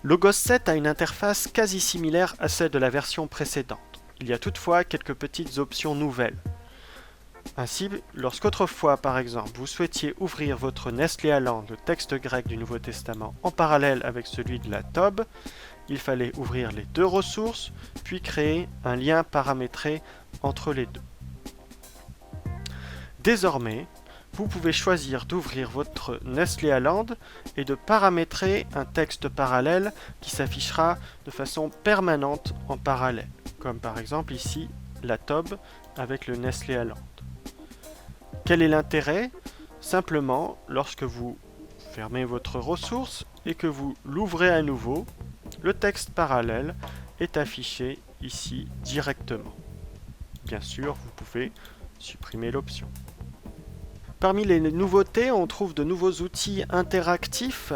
Logos 7 a une interface quasi similaire à celle de la version précédente. Il y a toutefois quelques petites options nouvelles. Ainsi, lorsqu'autrefois, par exemple, vous souhaitiez ouvrir votre Nestlé Aland, le texte grec du Nouveau Testament, en parallèle avec celui de la TOB, il fallait ouvrir les deux ressources, puis créer un lien paramétré entre les deux. Désormais, vous pouvez choisir d'ouvrir votre Nestlé Aland et de paramétrer un texte parallèle qui s'affichera de façon permanente en parallèle, comme par exemple ici la TOB avec le Nestlé Aland. Quel est l'intérêt? Simplement, lorsque vous fermez votre ressource et que vous l'ouvrez à nouveau, le texte parallèle est affiché ici directement. Bien sûr, vous pouvez supprimer l'option. Parmi les nouveautés, on trouve de nouveaux outils interactifs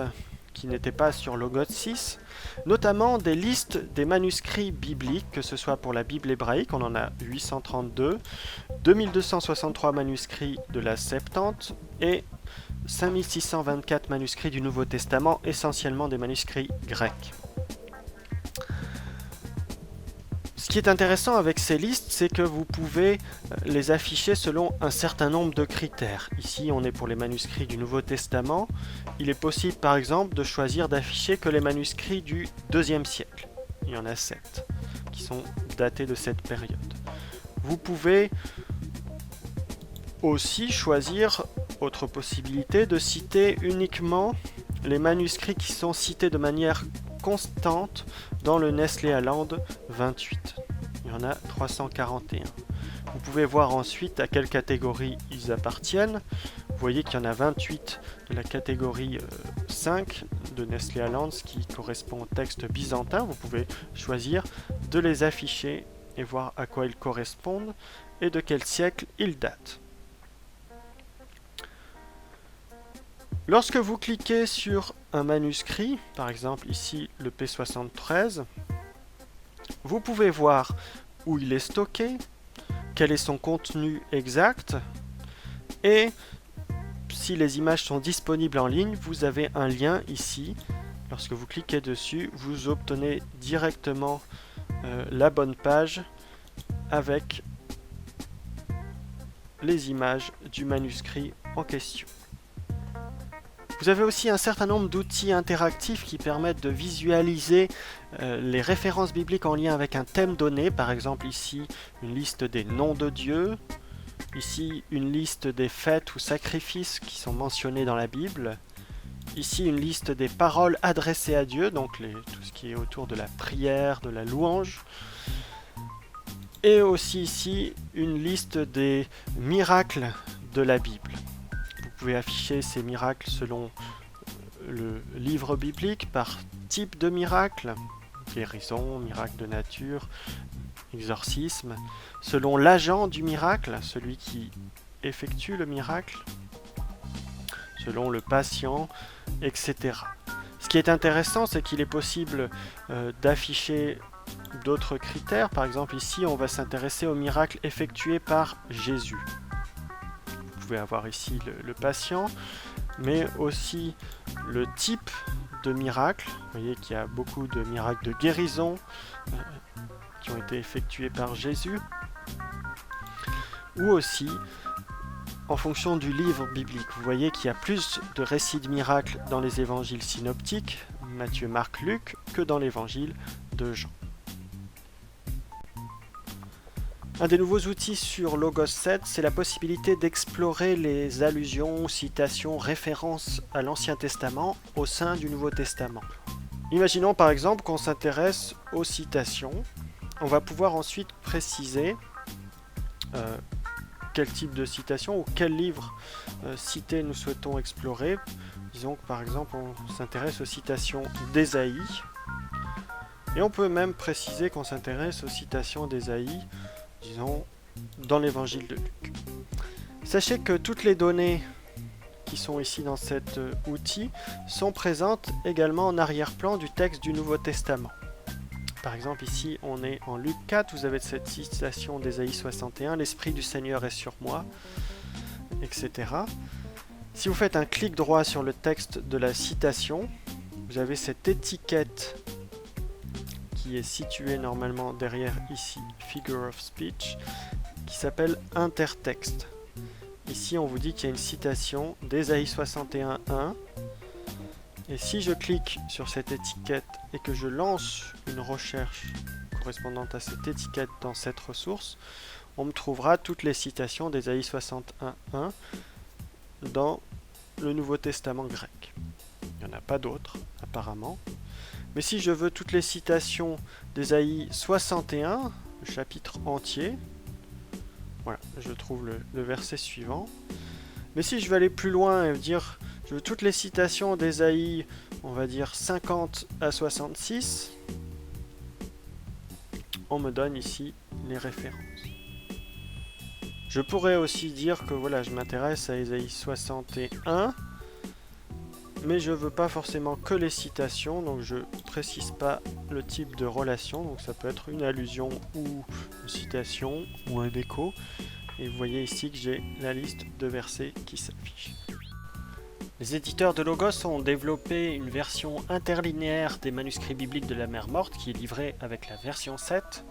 qui n'étaient pas sur Logos 6, notamment des listes des manuscrits bibliques, que ce soit pour la Bible hébraïque, on en a 832, 2263 manuscrits de la Septante et 5624 manuscrits du Nouveau Testament, essentiellement des manuscrits grecs. Ce qui est intéressant avec ces listes, c'est que vous pouvez les afficher selon un certain nombre de critères. Ici, on est pour les manuscrits du Nouveau Testament. Il est possible, par exemple, de choisir d'afficher que les manuscrits du IIe siècle. Il y en a 7 qui sont datés de cette période. Vous pouvez aussi choisir, autre possibilité, de citer uniquement les manuscrits qui sont cités de manière constante dans le Nestlé Aland 28. Il y en a 341. Vous pouvez voir ensuite à quelle catégorie ils appartiennent. Vous voyez qu'il y en a 28 de la catégorie 5 de Nestlé Aland, ce qui correspond au texte byzantin. Vous pouvez choisir de les afficher et voir à quoi ils correspondent et de quel siècle ils datent. Lorsque vous cliquez sur un manuscrit, par exemple ici le P73, vous pouvez voir où il est stocké, quel est son contenu exact, et si les images sont disponibles en ligne, vous avez un lien ici. Lorsque vous cliquez dessus, vous obtenez directement la bonne page avec les images du manuscrit en question. Vous avez aussi un certain nombre d'outils interactifs qui permettent de visualiser les références bibliques en lien avec un thème donné. Par exemple ici, une liste des noms de Dieu. Ici, une liste des fêtes ou sacrifices qui sont mentionnés dans la Bible. Ici, une liste des paroles adressées à Dieu, donc tout ce qui est autour de la prière, de la louange. Et aussi ici, une liste des miracles de la Bible. Vous pouvez afficher ces miracles selon le livre biblique, par type de miracle, guérison, miracle de nature, exorcisme, selon l'agent du miracle, celui qui effectue le miracle, selon le patient, etc. Ce qui est intéressant, c'est qu'il est possible d'afficher d'autres critères. Par exemple, ici, on va s'intéresser au miracle effectué par Jésus. Vous pouvez avoir ici le patient, mais aussi le type de miracle. Vous voyez qu'il y a beaucoup de miracles de guérison qui ont été effectués par Jésus. Ou aussi, en fonction du livre biblique, vous voyez qu'il y a plus de récits de miracles dans les évangiles synoptiques, Matthieu, Marc, Luc, que dans l'évangile de Jean. Un des nouveaux outils sur Logos 7, c'est la possibilité d'explorer les allusions, citations, références à l'Ancien Testament au sein du Nouveau Testament. Imaginons par exemple qu'on s'intéresse aux citations. On va pouvoir ensuite préciser quel type de citation ou quel livre cité nous souhaitons explorer. Disons que par exemple on s'intéresse aux citations d'Ésaïe. Et on peut même préciser qu'on s'intéresse aux citations d'Ésaïe, disons, dans l'évangile de Luc. Sachez que toutes les données qui sont ici dans cet outil sont présentes également en arrière-plan du texte du Nouveau Testament. Par exemple, ici, on est en Luc 4, vous avez cette citation d'Ésaïe 61, « L'Esprit du Seigneur est sur moi », etc. Si vous faites un clic droit sur le texte de la citation, vous avez cette étiquette qui est située normalement derrière ici, Figure of Speech, qui s'appelle Intertexte. Ici, on vous dit qu'il y a une citation d'Ésaïe 61:1. Et si je clique sur cette étiquette et que je lance une recherche correspondante à cette étiquette dans cette ressource, on me trouvera toutes les citations d'Ésaïe 61:1 dans le Nouveau Testament grec. Il n'y en a pas d'autres, apparemment. Mais si je veux toutes les citations d'Ésaïe 61, le chapitre entier, voilà, je trouve le verset suivant. Mais si je veux aller plus loin et dire, je veux toutes les citations d'Ésaïe, on va dire 50 à 66, on me donne ici les références. Je pourrais aussi dire que voilà, je m'intéresse à Ésaïe 61, mais je ne veux pas forcément que les citations, donc je ne précise pas le type de relation, donc ça peut être une allusion ou une citation ou un écho. Et vous voyez ici que j'ai la liste de versets qui s'affiche. Les éditeurs de Logos ont développé une version interlinéaire des manuscrits bibliques de la Mer Morte qui est livrée avec la version 7.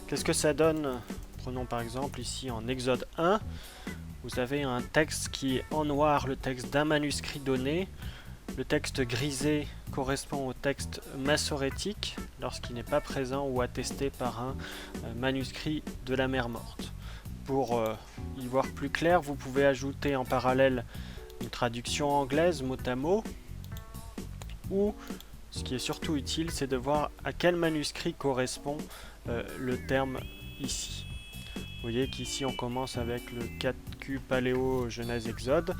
Qu'est-ce que ça donne? Prenons par exemple ici en Exode 1, vous avez un texte qui est en noir, le texte d'un manuscrit donné. Le texte grisé correspond au texte massorétique lorsqu'il n'est pas présent ou attesté par un manuscrit de la Mer Morte. Pour y voir plus clair, vous pouvez ajouter en parallèle une traduction anglaise mot à mot, ou ce qui est surtout utile, c'est de voir à quel manuscrit correspond le terme ici. Vous voyez qu'ici on commence avec le 4Q Paléo Genèse Exode,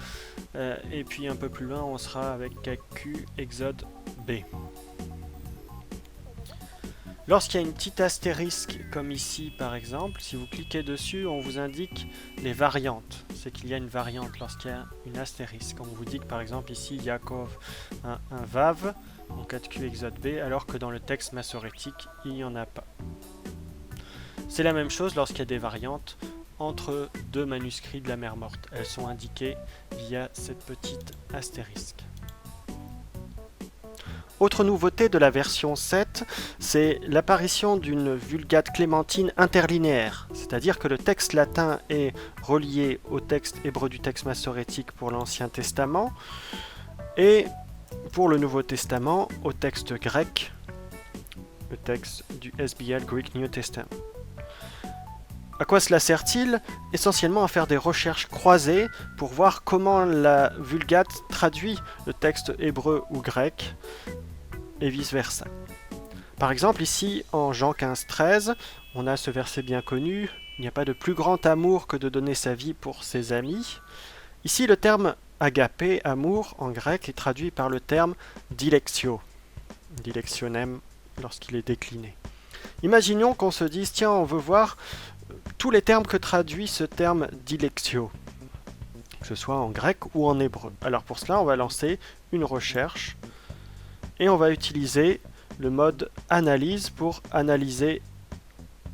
et puis un peu plus loin on sera avec 4Q Exode B. Lorsqu'il y a une petite astérisque comme ici par exemple, si vous cliquez dessus on vous indique les variantes. C'est qu'il y a une variante lorsqu'il y a une astérisque. On vous dit que par exemple ici Yaakov un Vav, en 4Q Exode B, alors que dans le texte massorétique il n'y en a pas. C'est la même chose lorsqu'il y a des variantes entre deux manuscrits de la Mer Morte. Elles sont indiquées via cette petite astérisque. Autre nouveauté de la version 7, c'est l'apparition d'une Vulgate clémentine interlinéaire, c'est-à-dire que le texte latin est relié au texte hébreu du texte massorétique pour l'Ancien Testament et pour le Nouveau Testament au texte grec, le texte du SBL Greek New Testament. À quoi cela sert-il? Essentiellement à faire des recherches croisées pour voir comment la Vulgate traduit le texte hébreu ou grec et vice-versa. Par exemple, ici, en Jean 15:13, on a ce verset bien connu, « Il n'y a pas de plus grand amour que de donner sa vie pour ses amis ». Ici, le terme « agapé », amour, en grec, est traduit par le terme « dilectio », « dilectionem » lorsqu'il est décliné. Imaginons qu'on se dise, tiens, on veut voir tous les termes que traduit ce terme dilectio, que ce soit en grec ou en hébreu. Alors pour cela, on va lancer une recherche et on va utiliser le mode analyse pour analyser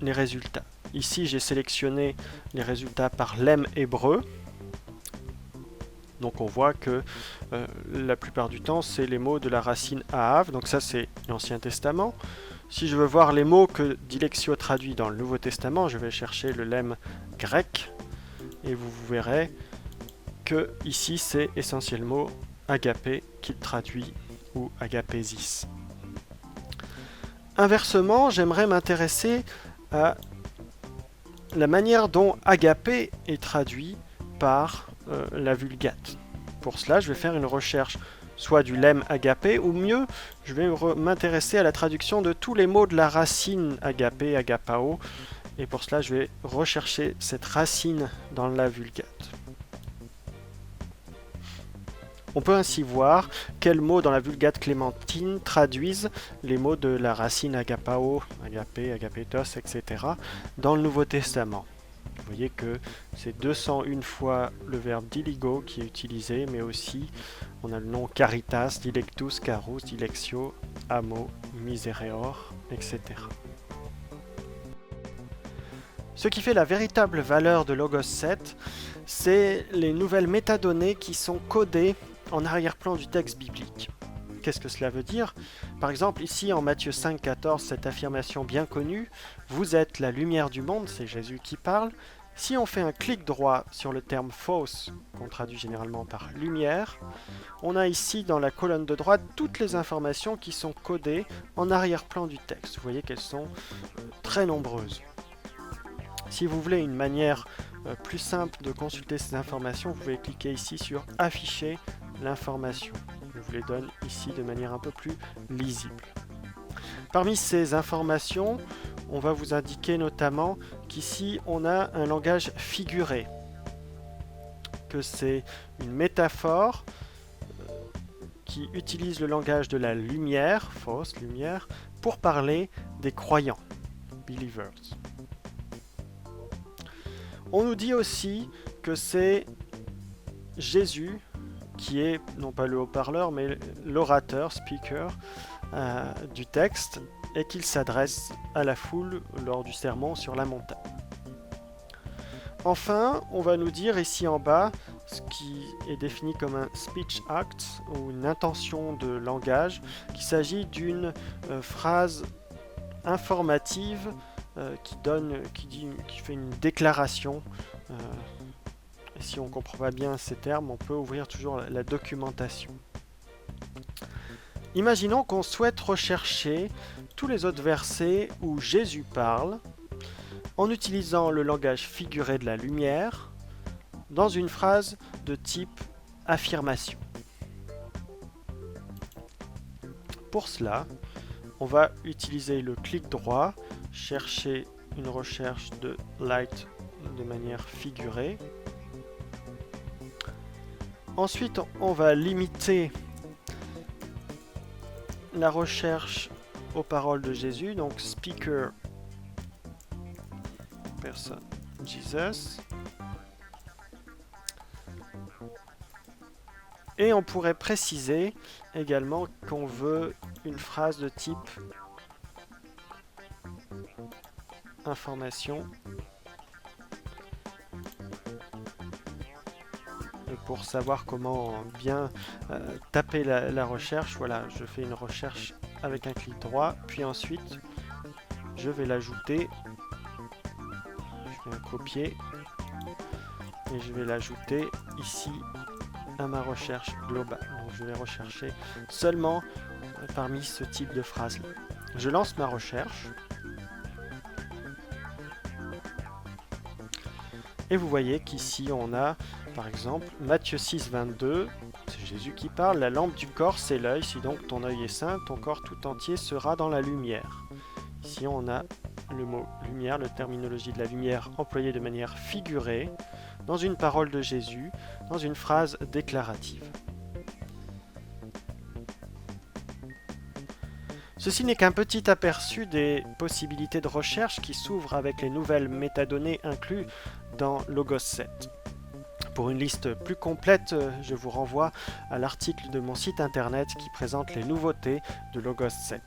les résultats. Ici, j'ai sélectionné les résultats par lemme hébreu. Donc on voit que la plupart du temps, c'est les mots de la racine Ahav. Donc ça, c'est l'Ancien Testament. Si je veux voir les mots que Dilectio traduit dans le Nouveau Testament, je vais chercher le lemme grec et vous verrez que ici c'est essentiellement agapé qu'il traduit ou agapésis. Inversement, j'aimerais m'intéresser à la manière dont agapé est traduit par la Vulgate. Pour cela, je vais faire une recherche soit du lemme agapé, ou mieux, je vais m'intéresser à la traduction de tous les mots de la racine agapé, agapao, et pour cela, je vais rechercher cette racine dans la Vulgate. On peut ainsi voir quels mots dans la Vulgate clémentine traduisent les mots de la racine agapao, agapé, agapetos, etc. dans le Nouveau Testament. Vous voyez que c'est 201 fois le verbe diligo qui est utilisé, mais aussi on a le nom caritas, dilectus, carus, dilectio, amo, misereor, etc. Ce qui fait la véritable valeur de Logos 7, c'est les nouvelles métadonnées qui sont codées en arrière-plan du texte biblique. Qu'est-ce que cela veut dire? Par exemple, ici en Matthieu 5,14, cette affirmation bien connue, « Vous êtes la lumière du monde », c'est Jésus qui parle. Si on fait un clic droit sur le terme « fausse », qu'on traduit généralement par « lumière », on a ici dans la colonne de droite toutes les informations qui sont codées en arrière-plan du texte. Vous voyez qu'elles sont très nombreuses. Si vous voulez une manière plus simple de consulter ces informations, vous pouvez cliquer ici sur « Afficher l'information ». Je vous les donne ici de manière un peu plus lisible. Parmi ces informations, on va vous indiquer notamment qu'ici on a un langage figuré, que c'est une métaphore qui utilise le langage de la lumière, fausse lumière, pour parler des croyants, believers. On nous dit aussi que c'est Jésus qui est, non pas le haut-parleur, mais l'orateur, speaker, du texte, et qu'il s'adresse à la foule lors du sermon sur la montagne. Enfin, on va nous dire ici en bas ce qui est défini comme un speech act, ou une intention de langage, qu'il s'agit d'une phrase informative qui fait une déclaration. Et si on ne comprend pas bien ces termes, on peut ouvrir toujours la documentation. Imaginons qu'on souhaite rechercher tous les autres versets où Jésus parle en utilisant le langage figuré de la lumière dans une phrase de type affirmation. Pour cela, on va utiliser le clic droit, chercher une recherche de light de manière figurée. Ensuite, on va limiter la recherche aux paroles de Jésus, donc speaker, person, Jesus. Et on pourrait préciser également qu'on veut une phrase de type information. Et pour savoir comment bien taper la recherche, voilà, je fais une recherche avec un clic droit, puis ensuite je vais l'ajouter. Je vais copier et je vais l'ajouter ici à ma recherche globale. Donc je vais rechercher seulement parmi ce type de phrase là. Je lance ma recherche. Et vous voyez qu'ici on a par exemple Matthieu 6, 22, c'est Jésus qui parle, la lampe du corps c'est l'œil, si donc ton œil est saint, ton corps tout entier sera dans la lumière. Ici on a le mot lumière, la terminologie de la lumière employée de manière figurée dans une parole de Jésus, dans une phrase déclarative. Ceci n'est qu'un petit aperçu des possibilités de recherche qui s'ouvrent avec les nouvelles métadonnées incluses dans Logos 7. Pour une liste plus complète, je vous renvoie à l'article de mon site internet qui présente les nouveautés de Logos 7.